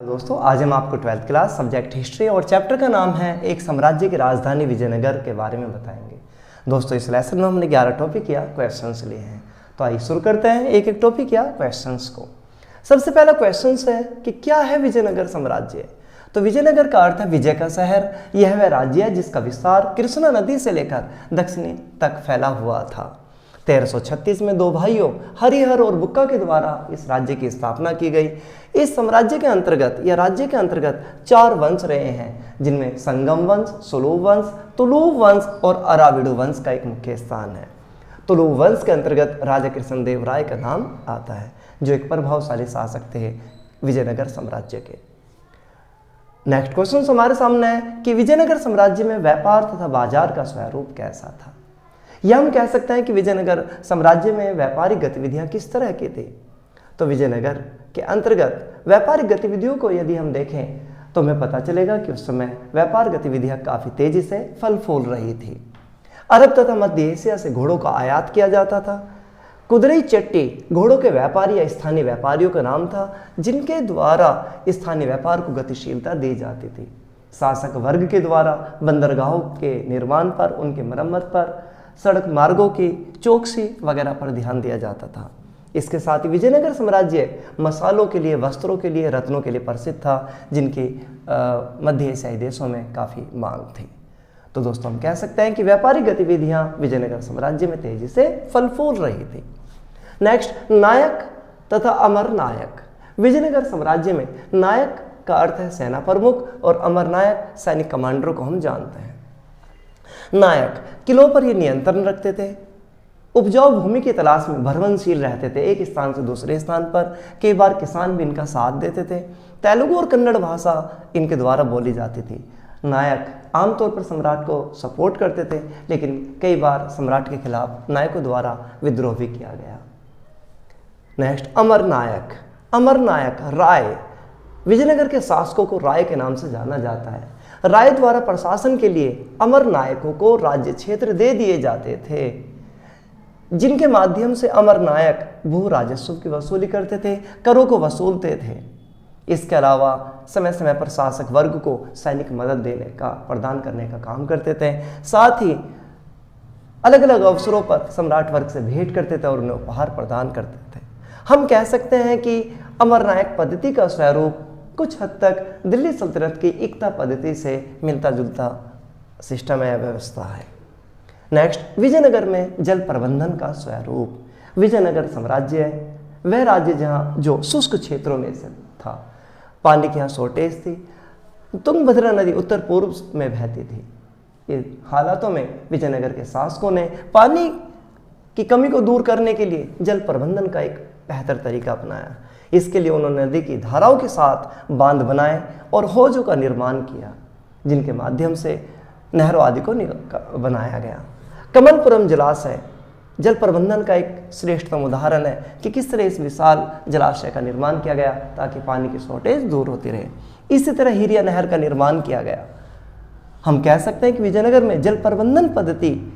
दोस्तों आज हम आपको 12th क्लास सब्जेक्ट हिस्ट्री और चैप्टर का नाम है एक साम्राज्य की राजधानी विजयनगर के बारे में बताएंगे। दोस्तों इस लेसन में हमने 11 टॉपिक या क्वेश्चंस लिए हैं, तो आइए शुरू करते हैं एक एक टॉपिक या क्वेश्चंस को। सबसे पहला क्वेश्चन है कि क्या है विजयनगर साम्राज्य। तो विजयनगर का अर्थ है विजय का शहर। यह वह राज्य है जिसका विस्तार कृष्णा नदी से लेकर दक्षिणी तक फैला हुआ था। 1336 में दो भाइयों हरिहर और बुक्का के द्वारा इस राज्य की स्थापना की गई। इस साम्राज्य के अंतर्गत या राज्य के अंतर्गत 4 वंश रहे हैं, जिनमें संगम वंश, सुलूभ वंश, तुलुव वंश और अराविडु वंश का एक मुख्य स्थान है। तुलुव वंश के अंतर्गत राजा कृष्णदेव राय का नाम आता है, जो एक प्रभावशाली शासक थे विजयनगर साम्राज्य के। नेक्स्ट क्वेश्चन हमारे सामने है कि विजयनगर साम्राज्य में व्यापार तथा बाजार का स्वरूप कैसा था। यह हम कह सकते हैं कि विजयनगर साम्राज्य में व्यापारिक गतिविधियां किस तरह की थी। तो विजयनगर के अंतर्गत व्यापारिक गतिविधियों को यदि हम देखें तो हमें पता चलेगा कि उस समय व्यापार गतिविधियां काफी तेजी से फल फूल रही थी। अरब तथा मध्य एशिया से घोड़ों का आयात किया जाता था। कुदरई चट्टी घोड़ों के व्यापारी या स्थानीय व्यापारियों का नाम था, जिनके द्वारा स्थानीय व्यापार को गतिशीलता दी जाती थी। शासक वर्ग के द्वारा बंदरगाहों के निर्माण पर, उनके मरम्मत पर, सड़क मार्गों की चौकसी वगैरह पर ध्यान दिया जाता था। इसके साथ ही विजयनगर साम्राज्य मसालों के लिए, वस्त्रों के लिए, रत्नों के लिए प्रसिद्ध था, जिनकी मध्य एशियाई देशों में काफ़ी मांग थी। तो दोस्तों हम कह सकते हैं कि व्यापारिक गतिविधियां विजयनगर साम्राज्य में तेजी से फल फूल रही थी। नेक्स्ट, नायक तथा अमर नायक। विजयनगर साम्राज्य में नायक का अर्थ है सेना प्रमुख और अमर नायक सैनिक कमांडरों को हम जानते हैं। नायक किलों पर ये नियंत्रण रखते थे, उपजाऊ भूमि की तलाश में भ्रमणशील रहते थे, एक स्थान से दूसरे स्थान पर। कई बार किसान भी इनका साथ देते थे। तेलुगु और कन्नड़ भाषा इनके द्वारा बोली जाती थी। नायक आमतौर पर सम्राट को सपोर्ट करते थे, लेकिन कई बार सम्राट के खिलाफ नायकों द्वारा विद्रोह भी किया गया। नेक्स्ट, अमर नायक। अमर नायक राय। विजयनगर के शासकों को राय के नाम से जाना जाता है। राय द्वारा प्रशासन के लिए अमर नायकों को राज्य क्षेत्र दे दिए जाते थे, जिनके माध्यम से अमर नायक भू राजस्व की वसूली करते थे, करों को वसूलते थे। इसके अलावा समय समय पर शासक वर्ग को सैनिक मदद देने का, प्रदान करने का काम करते थे। साथ ही अलग अलग अवसरों पर सम्राट वर्ग से भेंट करते थे और उन्हें उपहार प्रदान करते थे। हम कह सकते हैं कि अमर नायक पद्धति का स्वरूप कुछ हद तक दिल्ली सल्तनत की इक्ता पद्धति से मिलता जुलता सिस्टम है, व्यवस्था है। नेक्स्ट, विजयनगर में जल प्रबंधन का स्वरूप। विजयनगर साम्राज्य वह राज्य जहां जो शुष्क क्षेत्रों में से था। पानी की यहाँ शॉर्टेज थी। तुंगभद्रा नदी उत्तर पूर्व में बहती थी। इन हालातों में विजयनगर के शासकों ने पानी की कमी को दूर करने के लिए जल प्रबंधन का एक बेहतर तरीका अपनाया। इसके लिए उन्होंने नदी की धाराओं के साथ बांध बनाए और हौजों का निर्माण किया, जिनके माध्यम से नहरों आदि को बनाया गया। कमलपुरम जलाशय जल प्रबंधन का एक श्रेष्ठतम उदाहरण है कि किस तरह इस विशाल जलाशय का निर्माण किया गया ताकि पानी की शॉर्टेज दूर होती रहे। इसी तरह हिरिया नहर का निर्माण किया गया। हम कह सकते हैं कि विजयनगर में जल प्रबंधन पद्धति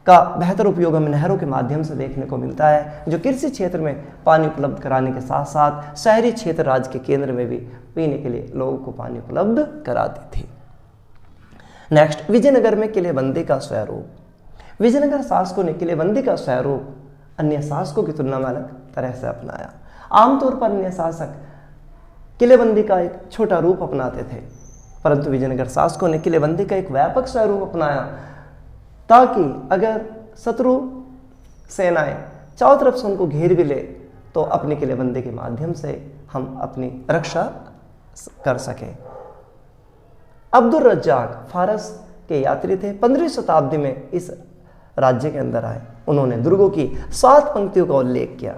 का बेहतर उपयोग हमें नहरों के माध्यम से देखने को मिलता है, जो कृषि क्षेत्र में पानी उपलब्ध कराने के साथ साथ शहरी क्षेत्र राज्य के केंद्र में भी पीने के लिए लोगों को पानी उपलब्ध कराती थी। नेक्स्ट, विजयनगर में किलेबंदी का स्वरूप। विजयनगर शासकों ने किलेबंदी का स्वरूप अन्य शासकों की तुलना में अलग तरह से अपनाया। आमतौर पर अन्य शासक किलेबंदी का एक छोटा रूप अपनाते थे, परंतु विजयनगर शासकों ने किलेबंदी का एक व्यापक स्वरूप अपनाया, ताकि अगर शत्रु सेनाएं चारों तरफ से उनको घेर भी ले तो अपनी किलेबंदी के माध्यम से हम अपनी रक्षा कर सकें। अब्दुल रज्जाक फारस के यात्री थे। 15वीं शताब्दी में इस राज्य के अंदर आए। उन्होंने दुर्गों की 7 पंक्तियों का उल्लेख किया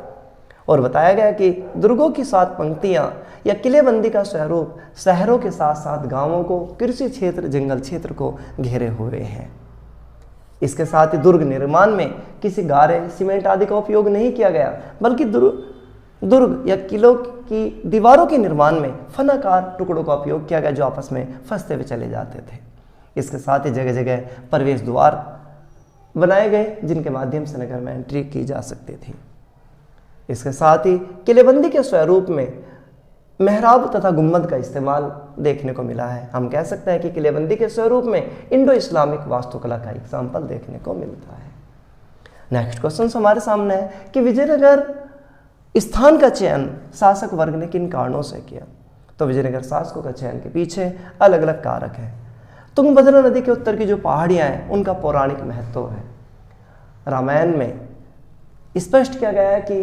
और बताया गया कि दुर्गों की 7 पंक्तियां या किलेबंदी का स्वरूप शहरों के साथ साथ गांवों को, कृषि क्षेत्र, जंगल क्षेत्र को घेरे हुए हैं। इसके साथ ही दुर्ग निर्माण में किसी गारे, सीमेंट आदि का उपयोग नहीं किया गया, बल्कि दुर्ग या किलों की दीवारों के निर्माण में फनाकार टुकड़ों का उपयोग किया गया, जो आपस में फंसते हुए चले जाते थे। इसके साथ ही जगह जगह प्रवेश द्वार बनाए गए, जिनके माध्यम से नगर में एंट्री की जा सकती थी। इसके साथ ही किलेबंदी के स्वरूप में मेहराब तथा गुम्बद का इस्तेमाल देखने को मिला है। हम कह सकते हैं कि किलेबंदी के स्वरूप में इंडो इस्लामिक वास्तुकला का एग्जाम्पल देखने को मिलता है। नेक्स्ट क्वेश्चन हमारे सामने है कि विजयनगर स्थान का चयन शासक वर्ग ने किन कारणों से किया। तो विजयनगर शासकों का चयन के पीछे अलग अलग कारक हैं। तुंगभद्रा नदी के उत्तर की जो पहाड़ियां हैं उनका पौराणिक महत्व है। रामायण में स्पष्ट किया गया है कि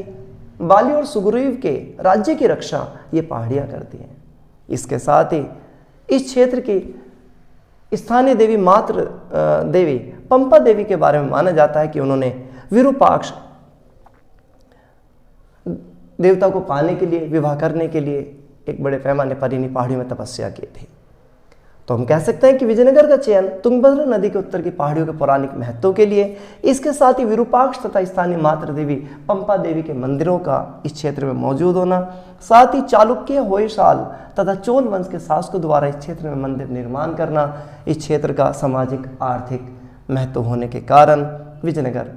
बाली और सुग्रीव के राज्य की रक्षा ये पहाड़ियां करती हैं। इसके साथ ही इस क्षेत्र की स्थानीय देवी मात्र देवी पंपा देवी के बारे में माना जाता है कि उन्होंने विरूपाक्ष देवता को पाने के लिए, विवाह करने के लिए एक बड़े पैमाने पर इन्हीं पहाड़ियों में तपस्या की थी। तो हम कह सकते हैं कि विजयनगर का चयन तुंगभद्रा नदी के उत्तर की पहाड़ियों के पौराणिक महत्व के लिए, इसके साथ ही विरूपाक्ष तथा स्थानीय मातृ देवी पंपा देवी के मंदिरों का इस क्षेत्र में मौजूद होना, साथ ही चालुक्य, होयसाल तथा चोल वंश के शासकों द्वारा इस क्षेत्र में मंदिर निर्माण करना, इस क्षेत्र का सामाजिक आर्थिक महत्व होने के कारण विजयनगर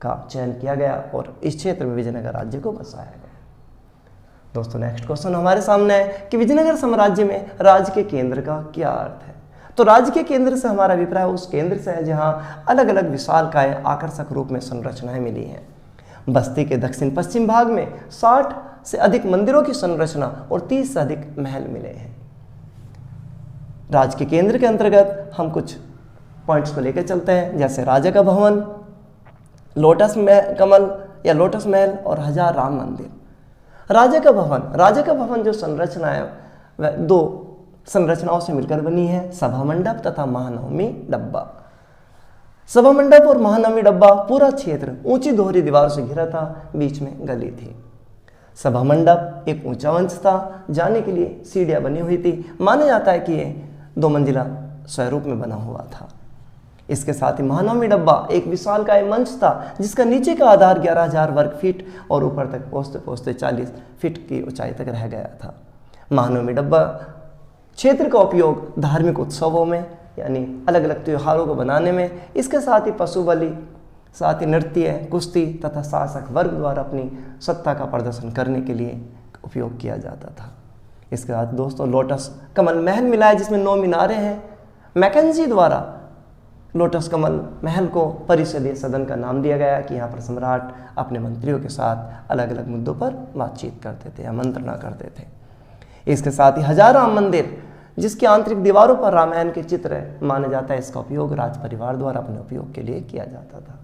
का चयन किया गया और इस क्षेत्र में विजयनगर राज्य को बसाया गया। दोस्तों नेक्स्ट क्वेश्चन हमारे सामने है कि विजयनगर साम्राज्य में राज्य के केंद्र का क्या अर्थ है। तो राज्य के केंद्र से हमारा अभिप्राय उस केंद्र से है जहां अलग अलग विशालकाय आकर्षक रूप में संरचनाएं मिली हैं। बस्ती के दक्षिण पश्चिम भाग में 60 से अधिक मंदिरों की संरचना और 30 से अधिक महल मिले हैं। राज्य के केंद्र के अंतर्गत हम कुछ पॉइंट्स को लेकर चलते हैं, जैसे राजा का भवन, लोटस कमल या लोटस महल और हजार राम मंदिर। राजा का भवन जो संरचना है वह 2 संरचनाओं से मिलकर बनी है, सभा मंडप तथा महानवमी डब्बा। सभा मंडप और महानवमी डब्बा पूरा क्षेत्र ऊंची दोहरी दीवार से घिरा था, बीच में गली थी। सभा मंडप एक ऊंचा मंच था, जाने के लिए सीढ़ियां बनी हुई थी। माना जाता है कि ये 2 मंजिला स्वरूप में बना हुआ था। इसके साथ ही महानवमी डब्बा एक विशालकाय मंच था जिसका नीचे का आधार 11,000 वर्ग फीट और ऊपर तक पहुंचते पहुंचते 40 फीट की ऊंचाई तक रह गया था। महानवमी डब्बा क्षेत्र का उपयोग धार्मिक उत्सवों में यानी अलग अलग त्योहारों को बनाने में, इसके साथ ही पशु बलि, साथ ही नृत्य, कुश्ती तथा शासक वर्ग द्वारा अपनी सत्ता का प्रदर्शन करने के लिए उपयोग किया जाता था। इसके साथ दोस्तों लोटस कमल महल मिला है जिसमें 9 मीनारें हैं। मैकेंजी द्वारा लोटस कमल महल को परिषदीय सदन का नाम दिया गया कि यहाँ पर सम्राट अपने मंत्रियों के साथ अलग अलग मुद्दों पर बातचीत करते थे या मंत्रणा करते थे। इसके साथ ही हजार राम मंदिर जिसकी आंतरिक दीवारों पर रामायण के चित्र है, माना जाता है इसका उपयोग राज परिवार द्वारा अपने उपयोग के लिए किया जाता था।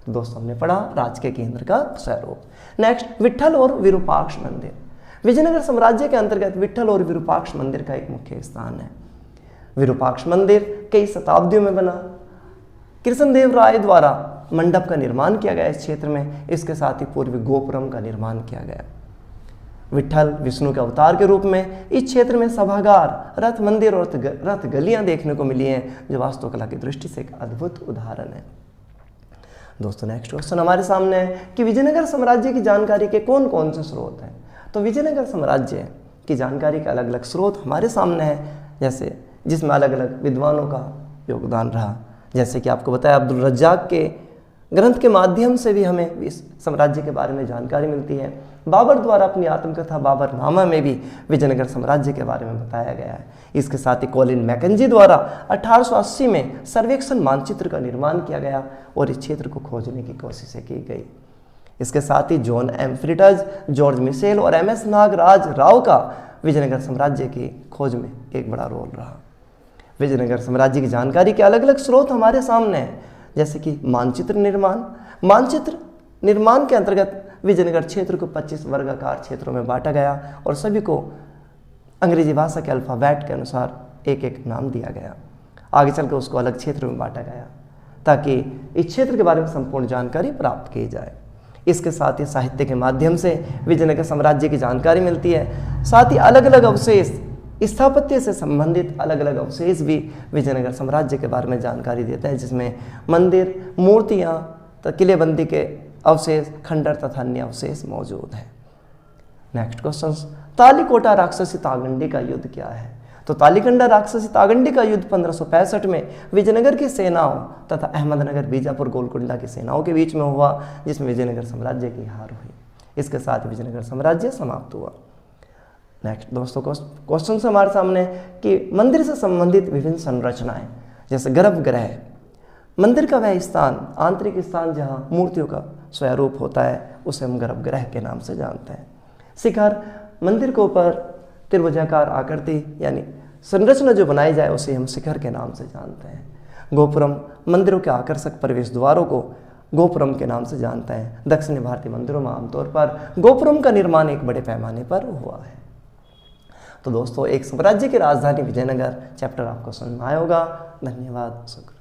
तो दोस्तों हमने पढ़ा राज्य के केंद्र का स्वरूप। नेक्स्ट विट्ठल और विरूपाक्ष मंदिर। विजयनगर साम्राज्य के अंतर्गत विट्ठल और विरूपाक्ष मंदिर का एक मुख्य स्थान है। विरूपाक्ष मंदिर कई शताब्दियों में बना। कृष्णदेव राय द्वारा मंडप का निर्माण किया गया इस क्षेत्र में। इसके साथ ही पूर्वी गोपुरम का निर्माण किया गया। विट्ठल विष्णु के अवतार के रूप में इस क्षेत्र में सभागार, रथ मंदिर और रथ गलियां देखने को मिली हैं, जो वास्तुकला की दृष्टि से एक अद्भुत उदाहरण है। दोस्तों नेक्स्ट क्वेश्चन हमारे सामने है कि विजयनगर साम्राज्य की जानकारी के कौन कौन से स्रोत हैं। तो विजयनगर साम्राज्य की जानकारी के अलग अलग स्रोत हमारे सामने हैं, जैसे जिसमें अलग अलग विद्वानों का योगदान रहा। जैसे कि आपको बताया अब्दुल रज्जाक के ग्रंथ के माध्यम से भी हमें इस साम्राज्य के बारे में जानकारी मिलती है। बाबर द्वारा अपनी आत्मकथा बाबरनामा में भी विजयनगर साम्राज्य के बारे में बताया गया है। इसके साथ ही कॉलिन मैकेंजी द्वारा 1880 में सर्वेक्षण मानचित्र का निर्माण किया गया और इस क्षेत्र को खोजने की कोशिशें की गई। इसके साथ ही जॉन एम फ्रिटज, जॉर्ज मिशेल और MS नागराज राव का विजयनगर साम्राज्य की खोज में एक बड़ा रोल रहा। विजयनगर साम्राज्य की जानकारी के अलग अलग स्रोत हमारे सामने हैं, जैसे कि मानचित्र निर्माण के अंतर्गत विजयनगर क्षेत्र को 25 वर्गाकार क्षेत्रों में बांटा गया और सभी को अंग्रेजी भाषा के अल्फाबेट के अनुसार एक एक नाम दिया गया। आगे चलकर उसको अलग क्षेत्र में बांटा गया ताकि इस क्षेत्र के बारे में संपूर्ण जानकारी प्राप्त की जाए। इसके साथ ही साहित्य के माध्यम से विजयनगर साम्राज्य की जानकारी मिलती है। साथ ही अलग अलग अवशेष, स्थापत्य से संबंधित अलग अलग अवशेष भी विजयनगर साम्राज्य के बारे में जानकारी देते हैं, जिसमें मंदिर, मूर्तियाँ, किलेबंदी के अवशेष, खंडर तथा अन्य अवशेष मौजूद हैं। नेक्स्ट क्वेश्चन, तालीकोटा राक्षसी तागंडी का युद्ध क्या है। तो तालीकोटा राक्षसी तागंडी का युद्ध 1565 में विजयनगर की सेनाओं तथा अहमदनगर, बीजापुर, गोलकुंडा की सेनाओं के बीच में हुआ, जिसमें विजयनगर साम्राज्य की हार हुई। इसके साथ विजयनगर साम्राज्य समाप्त हुआ। नेक्स्ट दोस्तों क्वेश्चन हमारे सामने कि मंदिर से संबंधित विभिन्न संरचनाएं, जैसे गर्भगृह, मंदिर का वह स्थान, आंतरिक स्थान जहाँ मूर्तियों का स्वरूप होता है, उसे हम गर्भगृह के नाम से जानते हैं। शिखर, मंदिर के ऊपर त्रिभुजाकार आकृति यानी संरचना जो बनाई जाए उसे हम शिखर के नाम से जानते हैं। गोपुरम, मंदिरों के आकर्षक प्रवेश द्वारों को गोपुरम के नाम से जानते हैं। दक्षिणी भारतीय मंदिरों में आमतौर पर गोपुरम का निर्माण एक बड़े पैमाने पर हुआ है। तो दोस्तों एक साम्राज्य की राजधानी विजयनगर चैप्टर आपको समझ में आया होगा। धन्यवाद, शुक्रिया।